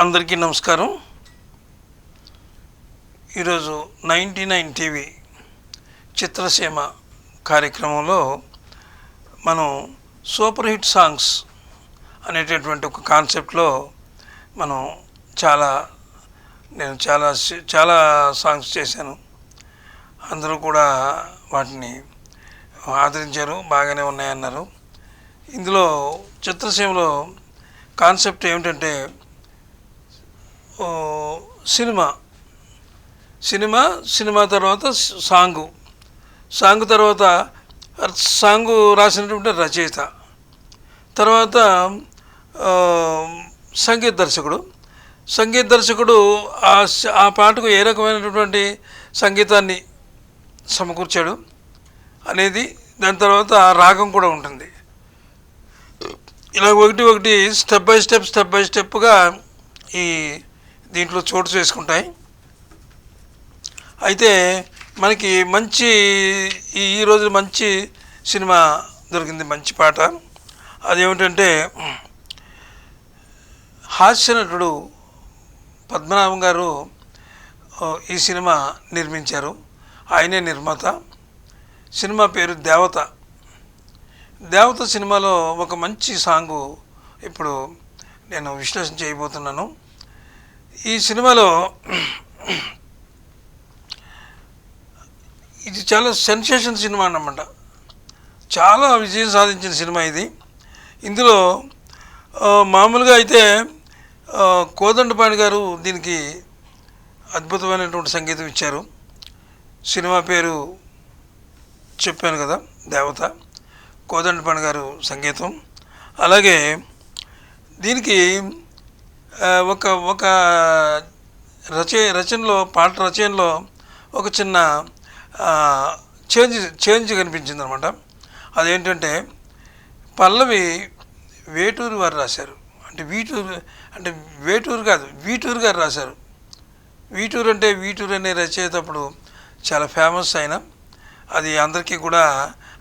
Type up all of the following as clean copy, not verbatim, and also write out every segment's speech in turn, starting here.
అందరికీ నమస్కారం. ఈరోజు 99 టీవీ చిత్రసీమ కార్యక్రమంలో మనం సూపర్ హిట్ సాంగ్స్ అనేటటువంటి ఒక కాన్సెప్ట్లో మనం నేను చాలా సాంగ్స్ చేశాను. అందరూ కూడా వాటిని ఆదరించారు, బాగానే ఉన్నాయన్నారు. ఇందులో చిత్రసీమలో కాన్సెప్ట్ ఏమిటంటే సినిమా తర్వాత సాంగ్ తర్వాత సాంగు రాసినటువంటి రచయిత, తర్వాత సంగీత దర్శకుడు ఆ పాటకు ఏ రకమైనటువంటి సంగీతాన్ని సమకూర్చాడు అనేది, దాని తర్వాత రాగం కూడా ఉంటుంది. ఇలా ఒకటి స్టెప్ బై స్టెప్గా ఈ దీంట్లో చోటు చేసుకుంటాయి. అయితే మనకి ఈరోజు మంచి సినిమా దొరికింది, మంచి పాట. అదేమిటంటే హాస్య నటుడు పద్మనాభం గారు ఈ సినిమా నిర్మించారు, ఆయనే నిర్మాత. సినిమా పేరు దేవత సినిమాలో ఒక మంచి సాంగు ఇప్పుడు నేను విశ్లేషణ చేయబోతున్నాను. ఈ సినిమాలో ఇది చాలా సెన్సేషన్ సినిమా అన్నమాట, చాలా విజయం సాధించిన సినిమా ఇది. ఇందులో మామూలుగా అయితే కోదండపాణి గారు దీనికి అద్భుతమైనటువంటి సంగీతం ఇచ్చారు. సినిమా పేరు చెప్పాను కదా, దేవత, కోదండపాణి గారు సంగీతం. అలాగే దీనికి ఒక పాట రచనలో ఒక చిన్న చేంజ్ కనిపించింది అనమాట. అదేంటంటే పల్లవి వేటూరు వారు రాశారు, వీటూరు గారు రాశారు. వీటూరు అనే రచయిత అప్పుడు చాలా ఫేమస్ అయిన, అది అందరికీ కూడా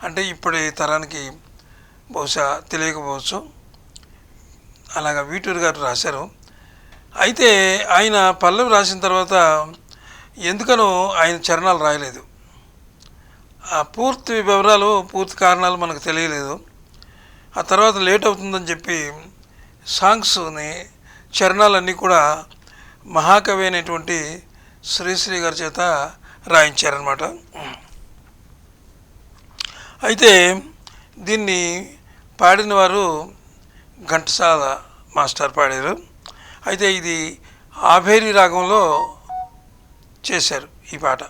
అంటే ఇప్పటి తరానికి బహుశా తెలియకపోవచ్చు. అలాగా వీటూరు గారు రాశారు. అయితే ఆయన పల్లవి రాసిన తర్వాత ఎందుకనో ఆయన చరణాలు రాయలేదు. ఆ పూర్తి వివరాలు, పూర్తి కారణాలు మనకు తెలియలేదు. ఆ తర్వాత లేట్ అవుతుందని చెప్పి సాంగ్స్ని, చరణాలన్నీ కూడా మహాకవి అయినటువంటి శ్రీశ్రీ గారి చేత రాయించారనమాట. అయితే దీన్ని పాడిన వారు ఘంటసాల మాస్టర్ పాడారు. అయితే ఇది ఆభేరి రాగంలో చేశారు ఈ పాట.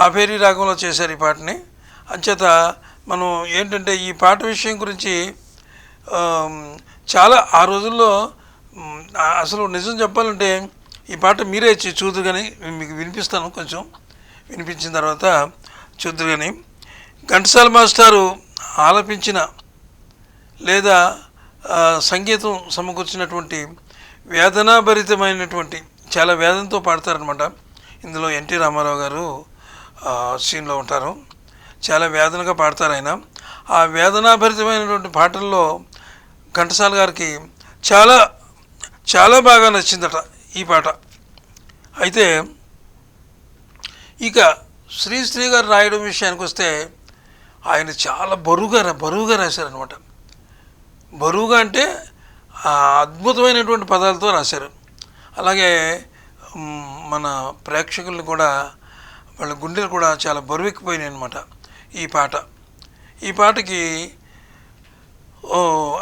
ఆభేరి రాగంలో చేశారు ఈ పాటని. అంచేత మనం ఏంటంటే ఈ పాట విషయం గురించి చాలా ఆ రోజుల్లో అసలు నిజం చెప్పాలంటే ఈ పాట మీరే చూదురు కానీ, మీకు వినిపిస్తాను, కొంచెం వినిపించిన తర్వాత చూదురు కానీ. ఘంటసాల మాస్టారు ఆలపించిన లేదా సంగీతం సమకూర్చినటువంటి వేదనాభరితమైనటువంటి, చాలా వేదనతో పాడతారనమాట. ఇందులో ఎన్టీ రామారావు గారు సీన్లో ఉంటారు, చాలా వేదనగా పాడతారు ఆయన. ఆ వేదనాభరితమైనటువంటి పాటల్లో ఘంటసాల గారికి చాలా చాలా బాగా నచ్చిందట ఈ పాట. అయితే ఇక శ్రీశ్రీ గారు రాయడం విషయానికి వస్తే ఆయన చాలా బరువుగా రాశారనమాట. బరువుగా అంటే అద్భుతమైనటువంటి పదాలతో రాశారు. అలాగే మన ప్రేక్షకులను కూడా, వాళ్ళ గుండెలు కూడా చాలా బరువెక్కిపోయినాయి అనమాట ఈ పాటకి.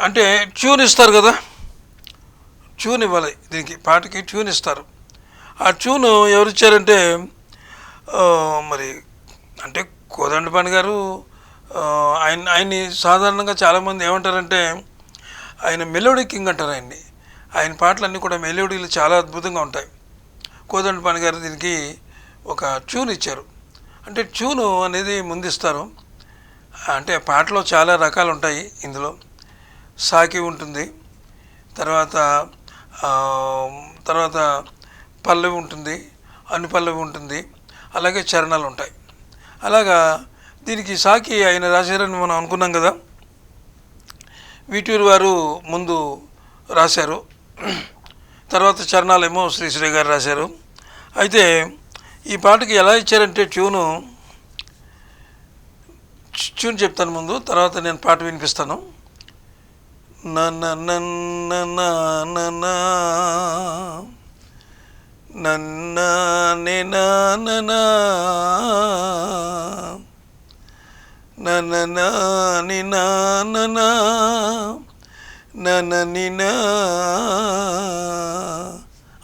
అంటే ట్యూన్ ఇస్తారు కదా, ట్యూన్ ఇవ్వాలి దీనికి, పాటకి ట్యూన్ ఇస్తారు. ఆ ట్యూను ఎవరు ఇచ్చారంటే మరి అంటే కోదండపాణి గారు. ఆయన్ని సాధారణంగా చాలామంది ఏమంటారంటే ఆయన మెలోడీ కింగ్ అంటారు ఆయన్ని. ఆయన పాటలన్నీ కూడా మెలోడీలు చాలా అద్భుతంగా ఉంటాయి. కోదండపాణి గారు దీనికి ఒక ట్యూన్ ఇచ్చారు. అంటే ట్యూను అనేది ముందిస్తారు. అంటే పాటలో చాలా రకాలు ఉంటాయి. ఇందులో సాకి ఉంటుంది, తర్వాత పల్లవి ఉంటుంది, అనుపల్లవి ఉంటుంది, అలాగే చరణాలు ఉంటాయి. అలాగా దీనికి సాకి ఆయన రాశారని మనం అనుకున్నాం కదా. వీటూరు వారు ముందు రాశారు తర్వాత చరణాలేమో శ్రీశ్రీ గారు రాశారు. అయితే ఈ పాటకి ఎలా ఇచ్చారంటే ట్యూన్ చెప్తాను ముందు, తర్వాత నేను పాట వినిపిస్తాను. నన్న నన్న నన్న నన్న నన్న నన్న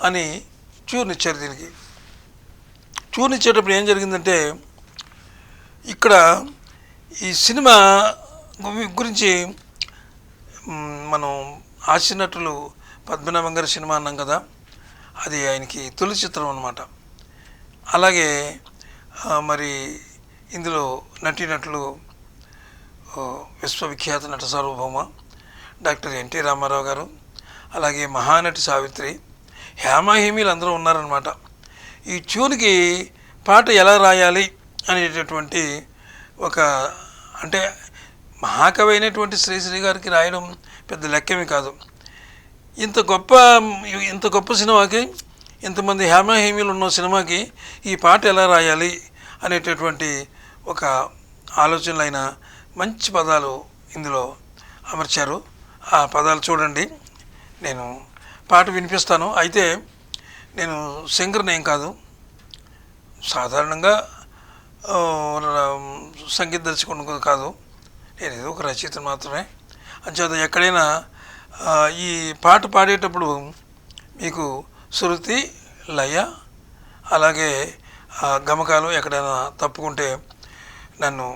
అని ట్యూన్ ఇచ్చారు. దీనికి ట్యూన్ ఇచ్చేటప్పుడు ఏం జరిగిందంటే, ఇక్కడ ఈ సినిమా గురించి మనం హాస్యనటులు పద్మనాభం గారి సినిమా అన్నాం కదా, అది ఆయనకి తొలి చిత్రం అన్నమాట. అలాగే మరి ఇందులో నటీనటులు విశ్వవిఖ్యాత నట సార్వభౌమ డాక్టర్ ఎన్టీ రామారావు గారు, అలాగే మహానటి సావిత్రి, హేమాహేమీలు అందరూ ఉన్నారనమాట. ఈ ట్యూన్కి పాట ఎలా రాయాలి అనేటటువంటి ఒక, అంటే మహాకవి అయినటువంటి శ్రీశ్రీ గారికి రాయడం పెద్ద లెక్కేమీ కాదు. ఇంత గొప్ప సినిమాకి, ఇంతమంది హేమాహేమీలు ఉన్న సినిమాకి ఈ పాట ఎలా రాయాలి అనేటటువంటి ఒక ఆలోచనలు అయిన మంచి పదాలు ఇందులో అమర్చారు. ఆ పదాలు చూడండి, నేను పాట వినిపిస్తాను. అయితే నేను సింగర్ని ఏం కాదు, సాధారణంగా సంగీత దర్శకుడు కాదు, నేను ఏదో ఒక రచయిత మాత్రమే. అంచేత ఎక్కడైనా ఈ పాట పాడేటప్పుడు మీకు శృతి, లయ, అలాగే గమకాలు ఎక్కడైనా తప్పుకుంటే నన్ను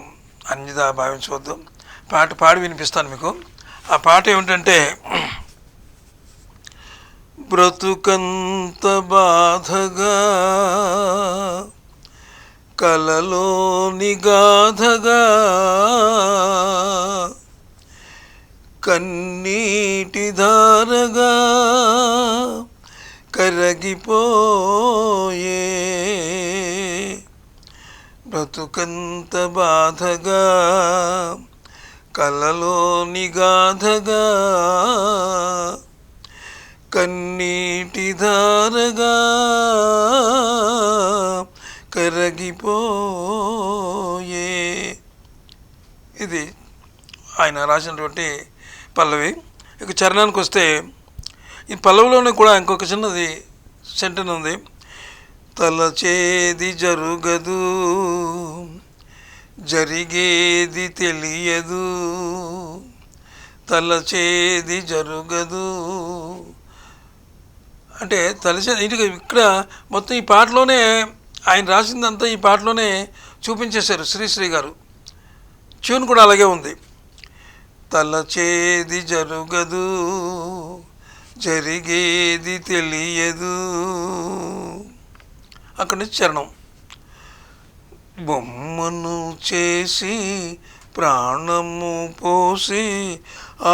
అన్యదా భావించవద్దు. పాట పాడి వినిపిస్తాను మీకు. ఆ పాట ఏమిటంటే, బ్రతుకంత బాధగా కలలోని గాథగా కన్నీటి ధారగా కరగిపోయే, బ్రతుకంత బాధగా కలలోని గాథగా కన్నీటి ధారగా కరగిపోయే. ఇది ఆయన రాసినటువంటి పల్లవి. ఇక చరణానికి వస్తే, ఈ పల్లవిలోనే కూడా ఇంకొక చిన్నది సెంటెన్స్ ఉంది. తలచేది జరుగదు, జరిగేది తెలియదు, తలచేది జరుగదు అంటే తలచేది. ఇక్కడ మొత్తం ఈ పాటలోనే ఆయన రాసిందంతా ఈ పాటలోనే చూపించేశారు శ్రీశ్రీ గారు. ట్యూన్ కూడా అలాగే ఉంది. తలచేది జరుగదు, జరిగేది తెలియదు. అక్కడి నుంచి చరణం. బొమ్మను చేసి ప్రాణము పోసి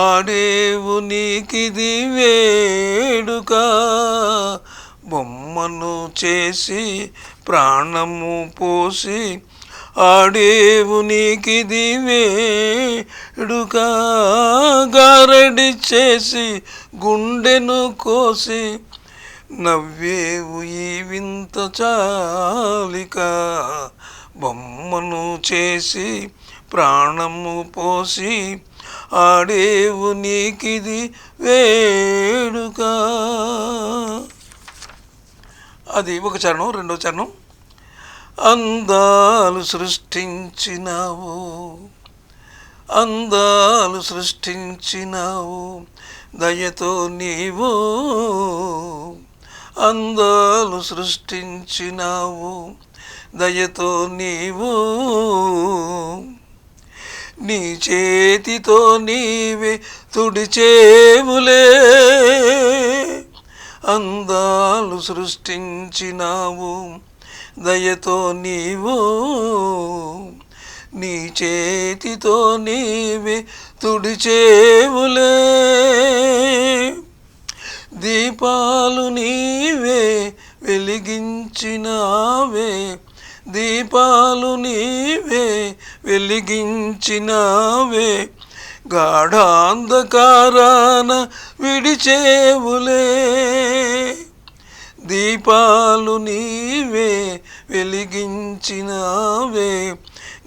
ఆడేవు నీకిది వేడుక, బొమ్మను చేసి ప్రాణము పోసి ఆడేవు నీకిది వేడుక, గారడి చేసి గుండెను కోసి నవ్వేవు ఈ వింత చాలిక, బొమ్మను చేసి ప్రాణము పోసి ఆడేవు నీకిది వేడుక. అది ఒక చరణం. రెండో చరణం. అందాలు సృష్టించినావు, అందాలు సృష్టించినావు దయతో నీవు, అందాలు సృష్టించినావు దయతో నీవు, నీ చేతితో నీవే తుడిచేవులే, అందాలు సృష్టించినావు దయతో నీవు, నీ చేతితో నీవే తుడిచేవులే, దీపాలు నీవే వెలిగించినావే, దీపాలు నీవే వెలిగించినావే, గాఢాంధకారాన విడిచేవులే, దీపాలు నీవే వెలిగించినావే,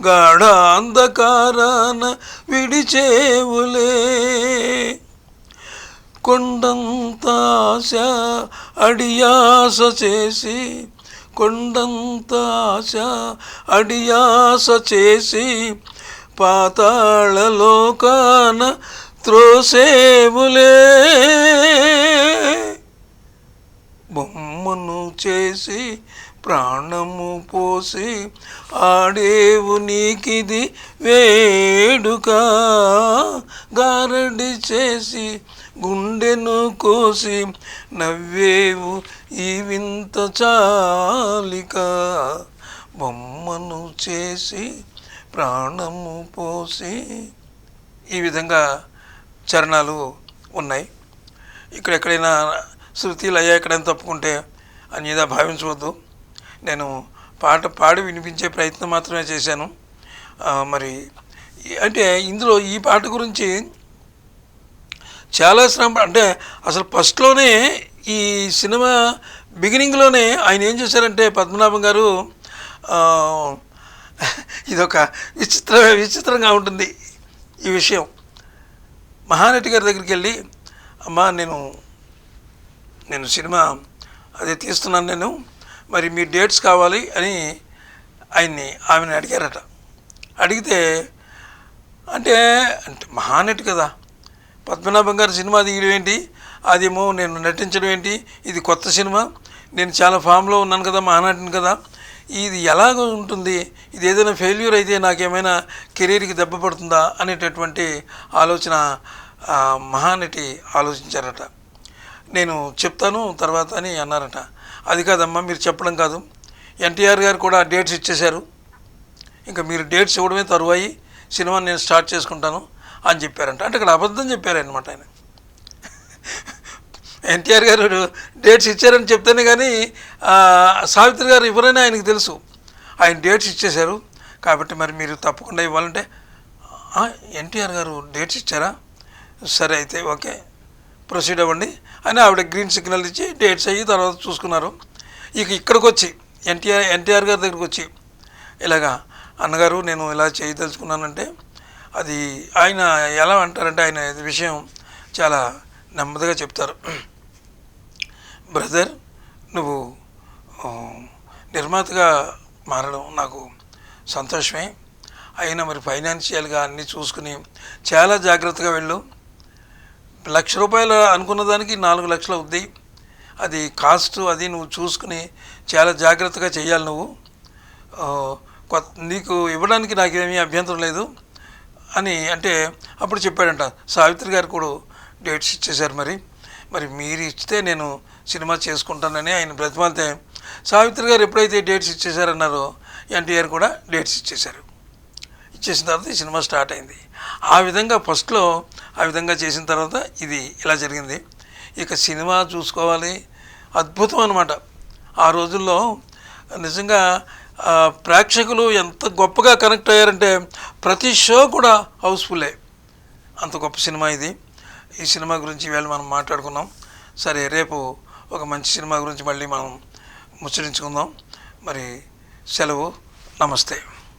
గాఢాంధకారాన విడిచేవులే. కొండంత ఆశ అడియాస చేసి, కొండంత ఆశ అడియాస చేసి, పాతాళలోకాన త్రోసేవులే. బొమ్మను చేసి ప్రాణము పోసి ఆడేవు నీకిది వేడుక, గారడి చేసి గుండెను కోసి నవ్వేవు ఈ వింత చాలిక. బొమ్మను చేసి ప్రాణము పోసి, ఈ విధంగా చరణాలు ఉన్నాయి. ఇక్కడెక్కడైనా శృతిలు అయ్యా ఎక్కడైనా తప్పుకుంటే అన్యదా భావించవద్దు. నేను పాట పాడి వినిపించే ప్రయత్నం మాత్రమే చేశాను. మరి అంటే ఇందులో ఈ పాట గురించి చాలా శ్రమ, అంటే అసలు ఫస్ట్లోనే ఈ సినిమా బిగినింగ్లోనే ఆయన ఏం చేశారంటే పద్మనాభం గారు, ఇదొక విచిత్రంగా ఉంటుంది ఈ విషయం. మహానటి గారి దగ్గరికి వెళ్ళి, అమ్మా నేను సినిమా అదే తీస్తున్నాను నేను, మరి మీ డేట్స్ కావాలి అని ఆమెను అడిగారట. అడిగితే అంటే మహానటి కదా, పద్మనాభం గారి సినిమా తీయడం ఏంటి, అదేమో నేను నటించడం ఏంటి, ఇది కొత్త సినిమా, నేను చాలా ఫామ్లో ఉన్నాను కదా, మహానటిని కదా, ఇది ఎలాగ ఉంటుంది, ఇది ఏదైనా ఫెయిల్యూర్ అయితే నాకేమైనా కెరీర్కి దెబ్బ పడుతుందా అనేటటువంటి ఆలోచన మహానటి ఆలోచించారట. నేను చెప్తాను తర్వాత అని అన్నారట. అది కాదమ్మా, మీరు చెప్పడం కాదు, ఎన్టీఆర్ గారు కూడా డేట్స్ ఇచ్చేశారు, ఇంకా మీరు డేట్స్ ఇవ్వడమే తరువాయి, సినిమా నేను స్టార్ట్ చేసుకుంటాను అని చెప్పారంట. అంటే ఇక్కడ అబద్ధం చెప్పారనమాట ఆయన. ఎన్టీఆర్ గారు డేట్స్ ఇచ్చారని చెప్తేనే కానీ సావిత్రి గారు ఎవరైనా ఆయనకు తెలుసు, ఆయన డేట్స్ ఇచ్చేశారు కాబట్టి మరి మీరు తప్పకుండా ఇవ్వాలంటే, ఎన్టీఆర్ గారు డేట్స్ ఇచ్చారా, సరే అయితే ఓకే ప్రొసీడ్ అవ్వండి అని ఆవిడ గ్రీన్ సిగ్నల్ ఇచ్చి డేట్స్ అయ్యి తర్వాత చూసుకున్నారు. ఇక్కడికి వచ్చి ఎన్టీఆర్ గారి దగ్గరికి వచ్చి ఇలాగా, అన్నగారు నేను ఇలా చేయదలుచుకున్నానంటే, అది ఆయన ఎలా అంటారంటే ఆయన విషయం చాలా నెమ్మదిగా చెప్తారు. బ్రదర్, నువ్వు నిర్మాతగా మారడం నాకు సంతోషమే, అయినా మరి ఫైనాన్షియల్గా అన్నీ చూసుకుని చాలా జాగ్రత్తగా వెళ్ళు. ₹1,00,000 అనుకున్న దానికి 4 లక్షలు అవుద్ది, అది కాస్ట్, అది నువ్వు చూసుకుని చాలా జాగ్రత్తగా చేయాలి. నువ్వు నీకు ఇవ్వడానికి నాకేమీ అభ్యంతరం లేదు అని అంటే అప్పుడు చెప్పాడంట. సావిత్రి గారు కూడా డేట్స్ ఇచ్చేశారు, మరి మీరు ఇస్తే నేను సినిమా చేసుకుంటానని ఆయన బ్రతిమాలితే, సావిత్రి గారు ఎప్పుడైతే డేట్స్ ఇచ్చేశారన్నారో ఎన్టీఆర్ కూడా డేట్స్ ఇచ్చేశారు. ఇచ్చేసిన తర్వాత ఈ సినిమా స్టార్ట్ అయింది. ఆ విధంగా ఫస్ట్లో ఆ విధంగా చేసిన తర్వాత ఇది ఇలా జరిగింది. ఇక సినిమా చూసుకోవాలి, అద్భుతం అన్నమాట. ఆ రోజుల్లో నిజంగా ప్రేక్షకులు ఎంత గొప్పగా కనెక్ట్ అయ్యారంటే ప్రతి షో కూడా హౌస్ఫుల్లే, అంత గొప్ప సినిమా ఇది. ఈ సినిమా గురించి ఇవాళ మనం మాట్లాడుకున్నాం. సరే, రేపు ఒక మంచి సినిమా గురించి మళ్ళీ మనం ముచ్చరించుకుందాం. మరి సెలవు, నమస్తే.